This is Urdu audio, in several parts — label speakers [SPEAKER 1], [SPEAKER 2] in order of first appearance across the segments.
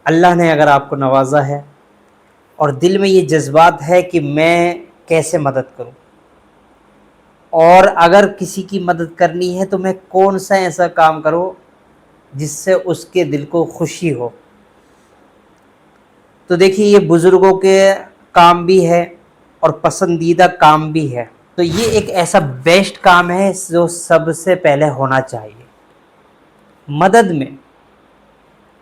[SPEAKER 1] اللہ نے اگر آپ کو نوازا ہے اور دل میں یہ جذبات ہے کہ میں کیسے مدد کروں، اور اگر کسی کی مدد کرنی ہے تو میں کون سا ایسا کام کروں جس سے اس کے دل کو خوشی ہو، تو دیکھیے یہ بزرگوں کے کام بھی ہے اور پسندیدہ کام بھی ہے۔ تو یہ ایک ایسا بیسٹ کام ہے جو سب سے پہلے ہونا چاہیے۔ مدد میں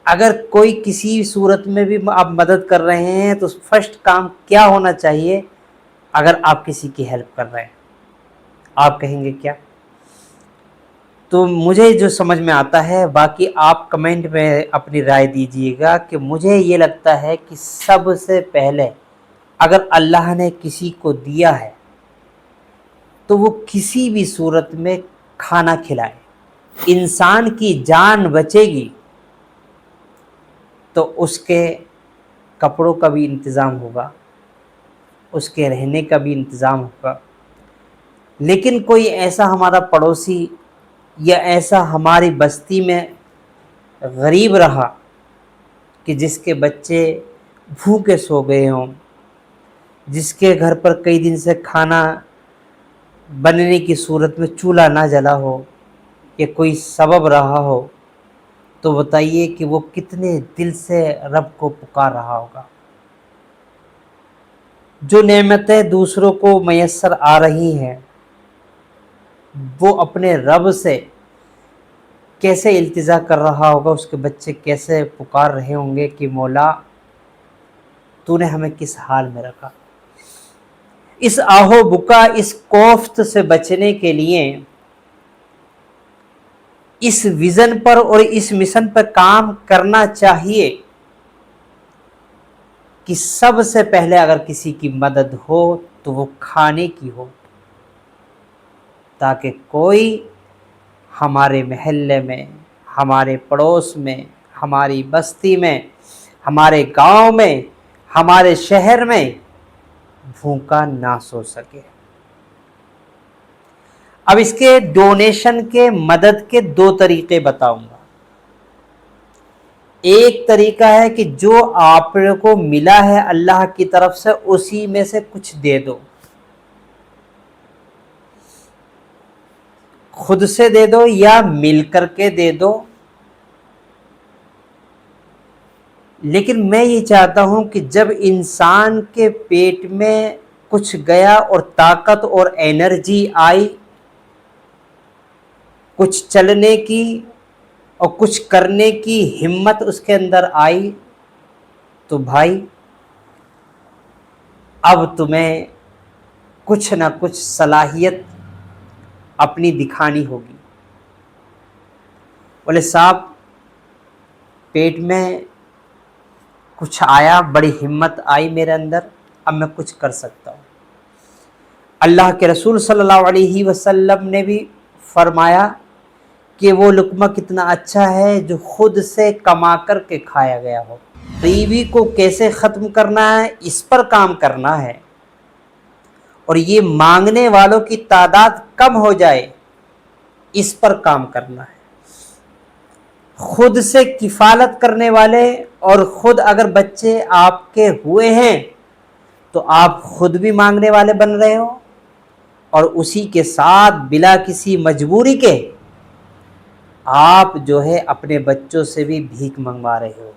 [SPEAKER 1] اگر کوئی کسی صورت میں بھی آپ مدد کر رہے ہیں تو فرسٹ کام کیا ہونا چاہیے؟ اگر آپ کسی کی ہیلپ کر رہے ہیں، آپ کہیں گے کیا؟ تو مجھے جو سمجھ میں آتا ہے، باقی آپ کمنٹ میں اپنی رائے دیجئے گا، کہ مجھے یہ لگتا ہے کہ سب سے پہلے اگر اللہ نے کسی کو دیا ہے تو وہ کسی بھی صورت میں کھانا کھلائے۔ انسان کی جان بچے گی تو اس کے کپڑوں کا بھی انتظام ہوگا، اس کے رہنے کا بھی انتظام ہوگا۔ لیکن کوئی ایسا ہمارا پڑوسی یا ایسا ہماری بستی میں غریب رہا کہ جس کے بچے بھوکے سو گئے ہوں، جس کے گھر پر کئی دن سے کھانا بننے کی صورت میں چولہا نہ جلا ہو یا کوئی سبب رہا ہو، تو بتائیے کہ وہ کتنے دل سے رب کو پکار رہا ہوگا۔ جو نعمتیں دوسروں کو میسر آ رہی ہیں، وہ اپنے رب سے کیسے التجا کر رہا ہوگا، اس کے بچے کیسے پکار رہے ہوں گے کہ مولا تو نے ہمیں کس حال میں رکھا۔ اس آہو بکا، اس کوفت سے بچنے کے لیے اس ویژن پر اور اس مشن پر کام کرنا چاہیے کہ سب سے پہلے اگر کسی کی مدد ہو تو وہ کھانے کی ہو، تاکہ کوئی ہمارے محلے میں، ہمارے پڑوس میں، ہماری بستی میں، ہمارے گاؤں میں، ہمارے شہر میں بھوکا نہ سو سکے۔ اب اس کے ڈونیشن کے، مدد کے دو طریقے بتاؤں گا۔ ایک طریقہ ہے کہ جو آپ کو ملا ہے اللہ کی طرف سے اسی میں سے کچھ دے دو، خود سے دے دو یا مل کر کے دے دو۔ لیکن میں یہ چاہتا ہوں کہ جب انسان کے پیٹ میں کچھ گیا اور طاقت اور انرجی آئی، کچھ چلنے کی اور کچھ کرنے کی ہمت اس کے اندر آئی، تو بھائی اب تمہیں کچھ نہ کچھ صلاحیت اپنی دکھانی ہوگی۔ بولے صاحب پیٹ میں کچھ آیا، بڑی ہمت آئی میرے اندر، اب میں کچھ کر سکتا ہوں۔ اللہ کے رسول صلی اللہ علیہ وسلم نے بھی فرمایا کہ وہ لقمہ کتنا اچھا ہے جو خود سے کما کر کے کھایا گیا ہو۔ غریبی کو کیسے ختم کرنا ہے، اس پر کام کرنا ہے، اور یہ مانگنے والوں کی تعداد کم ہو جائے، اس پر کام کرنا ہے۔ خود سے کفالت کرنے والے، اور خود اگر بچے آپ کے ہوئے ہیں تو آپ خود بھی مانگنے والے بن رہے ہو، اور اسی کے ساتھ بلا کسی مجبوری کے آپ جو ہے اپنے بچوں سے بھی بھیک منگوا رہے ہو۔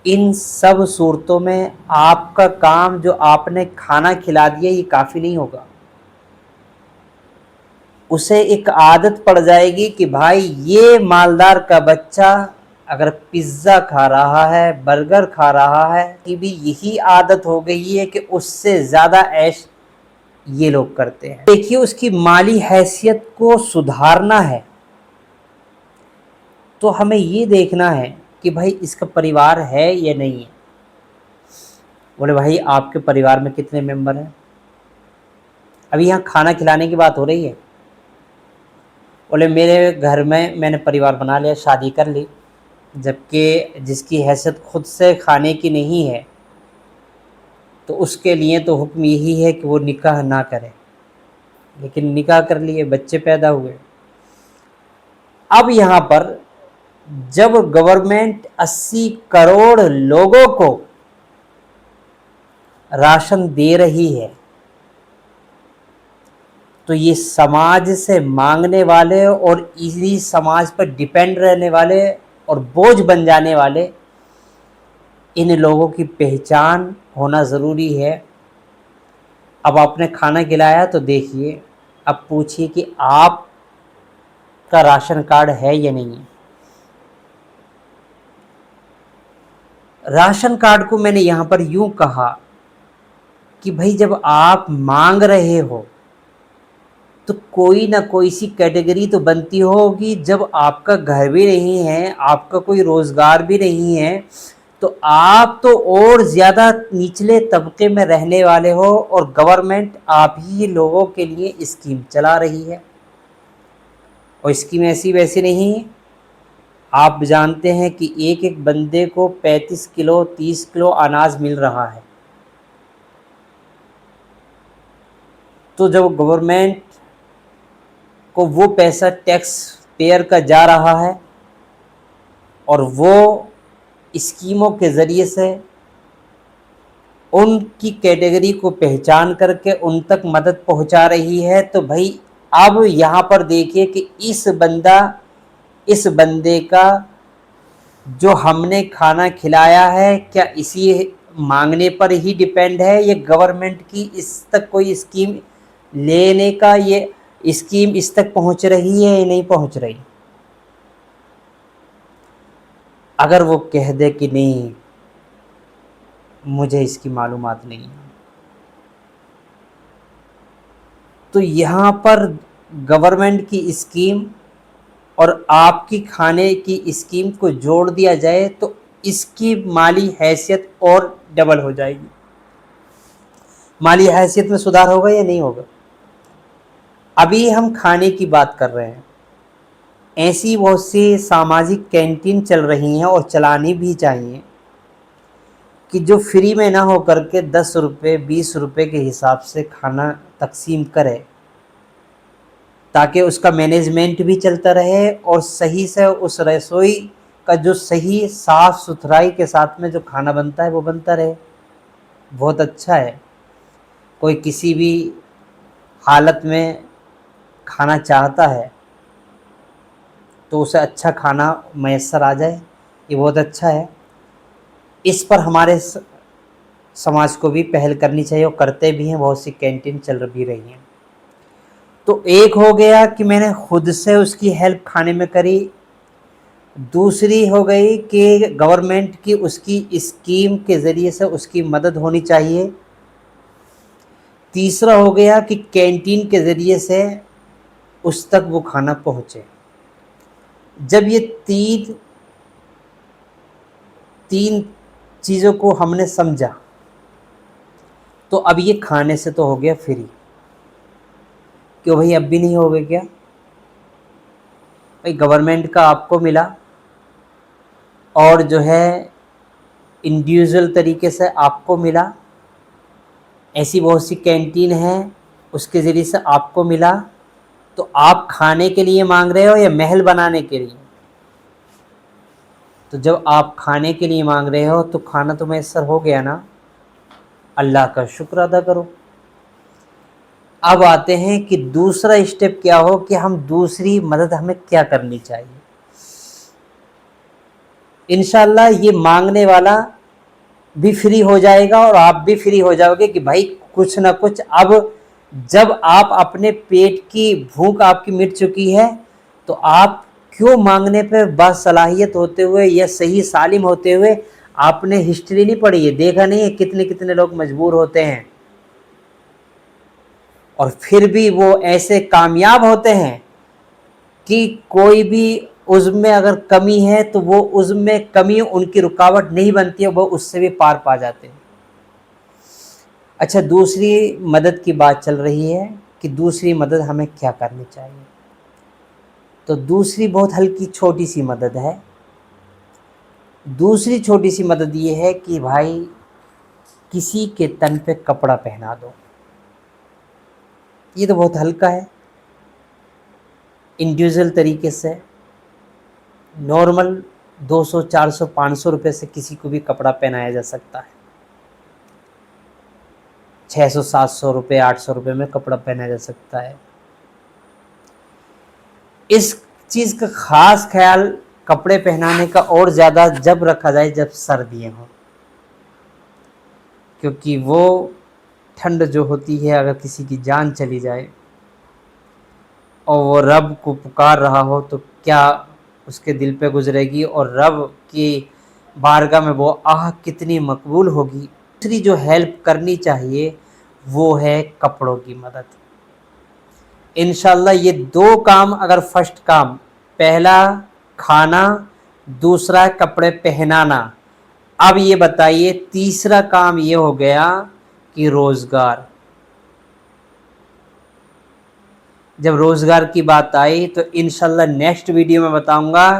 [SPEAKER 1] ان سب صورتوں میں آپ کا کام جو آپ نے کھانا کھلا دیا یہ کافی نہیں ہوگا، اسے ایک عادت پڑ جائے گی کہ بھائی یہ مالدار کا بچہ اگر پیزا کھا رہا ہے، برگر کھا رہا ہے، کہ بھی یہی عادت ہو گئی ہے کہ اس سے زیادہ عیش یہ لوگ کرتے ہیں۔ دیکھیے اس کی مالی حیثیت کو سدھارنا ہے تو ہمیں یہ دیکھنا ہے کہ بھائی اس کا پریوار ہے یا نہیں ہے۔ بولے بھائی آپ کے پریوار میں کتنے ممبر ہیں؟ ابھی یہاں کھانا کھلانے کی بات ہو رہی ہے۔ بولے میرے گھر میں نے پریوار بنا لیا، شادی کر لی، جبکہ جس کی حیثیت خود سے کھانے کی نہیں ہے تو اس کے لیے تو حکم یہی ہے کہ وہ نکاح نہ کرے، لیکن نکاح کر لیے، بچے پیدا ہوئے۔ اب یہاں پر جب گورنمنٹ 80 کروڑ لوگوں کو راشن دے رہی ہے تو یہ سماج سے مانگنے والے اور اسی سماج پر ڈیپینڈ رہنے والے اور بوجھ بن جانے والے ان لوگوں کی پہچان ہونا ضروری ہے۔ اب آپ نے کھانا کھلایا تو دیکھیے، اب پوچھیے کہ آپ کا راشن کارڈ ہے یا نہیں ہے۔ راشن کارڈ کو میں نے یہاں پر یوں کہا کہ بھائی جب آپ مانگ رہے ہو تو کوئی نہ کوئی سی کیٹیگری تو بنتی ہوگی۔ جب آپ کا گھر بھی نہیں ہے، آپ کا کوئی روزگار بھی نہیں ہے، تو آپ تو اور زیادہ نچلے طبقے میں رہنے والے ہو، اور گورنمنٹ آپ ہی لوگوں کے لیے اسکیم چلا رہی ہے، اور اسکیم ایسی ویسی نہیں۔ آپ جانتے ہیں کہ ایک ایک بندے کو 35 کلو 30 کلو اناج مل رہا ہے۔ تو جب گورنمنٹ کو وہ پیسہ ٹیکس پیئر کا جا رہا ہے اور وہ اسکیموں کے ذریعے سے ان کی کیٹیگری کو پہچان کر کے ان تک مدد پہنچا رہی ہے، تو بھائی اب یہاں پر دیکھیے کہ اس بندے کا جو ہم نے کھانا کھلایا ہے کیا اسی مانگنے پر ہی ڈیپینڈ ہے، یا گورنمنٹ کی اس تک کوئی اسکیم لینے کا یہ اسکیم اس تک پہنچ رہی ہے یا نہیں پہنچ رہی؟ اگر وہ کہہ دے کہ نہیں مجھے اس کی معلومات نہیں ہے، تو یہاں پر گورنمنٹ کی اسکیم اور آپ کی کھانے کی اسکیم کو جوڑ دیا جائے تو اس کی مالی حیثیت اور ڈبل ہو جائے گی۔ مالی حیثیت میں سدھار ہوگا یا نہیں ہوگا؟ ابھی ہم کھانے کی بات کر رہے ہیں، ایسی بہت سی ساماجک کینٹین چل رہی ہیں اور چلانی بھی چاہیے کہ جو فری میں نہ ہو کر کے 10 روپے 20 روپے کے حساب سے کھانا تقسیم کرے، تاکہ اس کا مینجمنٹ بھی چلتا رہے اور صحیح سے اس رسوئی کا جو صحیح صاف ستھرائی کے ساتھ میں جو کھانا بنتا ہے وہ بنتا رہے۔ بہت اچھا ہے، کوئی کسی بھی حالت میں کھانا چاہتا ہے تو اسے اچھا کھانا میسر آ جائے، یہ بہت اچھا ہے۔ اس پر ہمارے سماج کو بھی پہل کرنی چاہیے، اور کرتے بھی ہیں، بہت سی کینٹین چل بھی رہی ہیں۔ تو ایک ہو گیا کہ میں نے خود سے اس کی ہیلپ کھانے میں کری، دوسری ہو گئی کہ گورنمنٹ کی اس کی اسکیم کے ذریعے سے اس کی مدد ہونی چاہیے، تیسرا ہو گیا کہ کینٹین کے ذریعے سے اس تک وہ کھانا پہنچے۔ جب یہ تین چیزوں کو ہم نے سمجھا تو اب یہ کھانے سے تو ہو گیا فری، کیوں بھائی اب بھی نہیں ہوگا کیا؟ بھائی گورنمنٹ کا آپ کو ملا، اور جو ہے انڈیویژل طریقے سے آپ کو ملا، ایسی بہت سی کینٹین ہیں اس کے ذریعے سے آپ کو ملا، تو آپ کھانے کے لیے مانگ رہے ہو یا محل بنانے کے لیے؟ تو جب آپ کھانے کے لیے مانگ رہے ہو تو کھانا تو میسر ہو گیا نا، اللہ کا شکر ادا کرو۔ اب آتے ہیں کہ دوسرا اسٹیپ کیا ہو کہ ہم دوسری مدد ہمیں کیا کرنی چاہیے۔ انشاءاللہ یہ مانگنے والا بھی فری ہو جائے گا اور آپ بھی فری ہو جاؤ گے کہ بھائی کچھ نہ کچھ، اب جب آپ اپنے پیٹ کی بھوک آپ کی مٹ چکی ہے تو آپ کیوں مانگنے پہ باصلاحیت ہوتے ہوئے یا صحیح سالم ہوتے ہوئے، آپ نے ہسٹری نہیں پڑھی ہے، دیکھا نہیں ہے کتنے لوگ مجبور ہوتے ہیں اور پھر بھی وہ ایسے کامیاب ہوتے ہیں کہ کوئی بھی عضو میں اگر کمی ہے تو وہ عضو میں کمی ان کی رکاوٹ نہیں بنتی ہے، وہ اس سے بھی پار پا جاتے ہیں۔ اچھا، دوسری مدد کی بات چل رہی ہے کہ دوسری مدد ہمیں کیا کرنی چاہیے، تو دوسری بہت ہلکی چھوٹی سی مدد ہے۔ دوسری چھوٹی سی مدد یہ ہے کہ بھائی کسی کے تن پہ کپڑا پہنا دو، یہ تو بہت ہلکا ہے، انڈیویژل طریقے سے نارمل 200 400 500 روپے سے کسی کو بھی کپڑا پہنایا جا سکتا ہے، 600 700 روپے 800 روپے میں کپڑا پہنا جا سکتا ہے۔ اس چیز کا خاص خیال کپڑے پہنانے کا اور زیادہ جب رکھا جائے جب سردیاں ہوں، کیونکہ وہ ٹھنڈ جو ہوتی ہے اگر کسی کی جان چلی جائے اور وہ رب کو پکار رہا ہو تو کیا اس کے دل پہ گزرے گی، اور رب کی بارگاہ میں وہ آہ کتنی مقبول ہوگی۔ دوسری جو ہیلپ کرنی چاہیے وہ ہے کپڑوں کی مدد۔ انشاءاللہ یہ دو کام، اگر فرسٹ کام پہلا کھانا، دوسرا کپڑے پہنانا، اب یہ بتائیے تیسرا کام یہ ہو گیا کہ روزگار۔ جب روزگار کی بات آئی تو انشاءاللہ نیکسٹ ویڈیو میں بتاؤں گا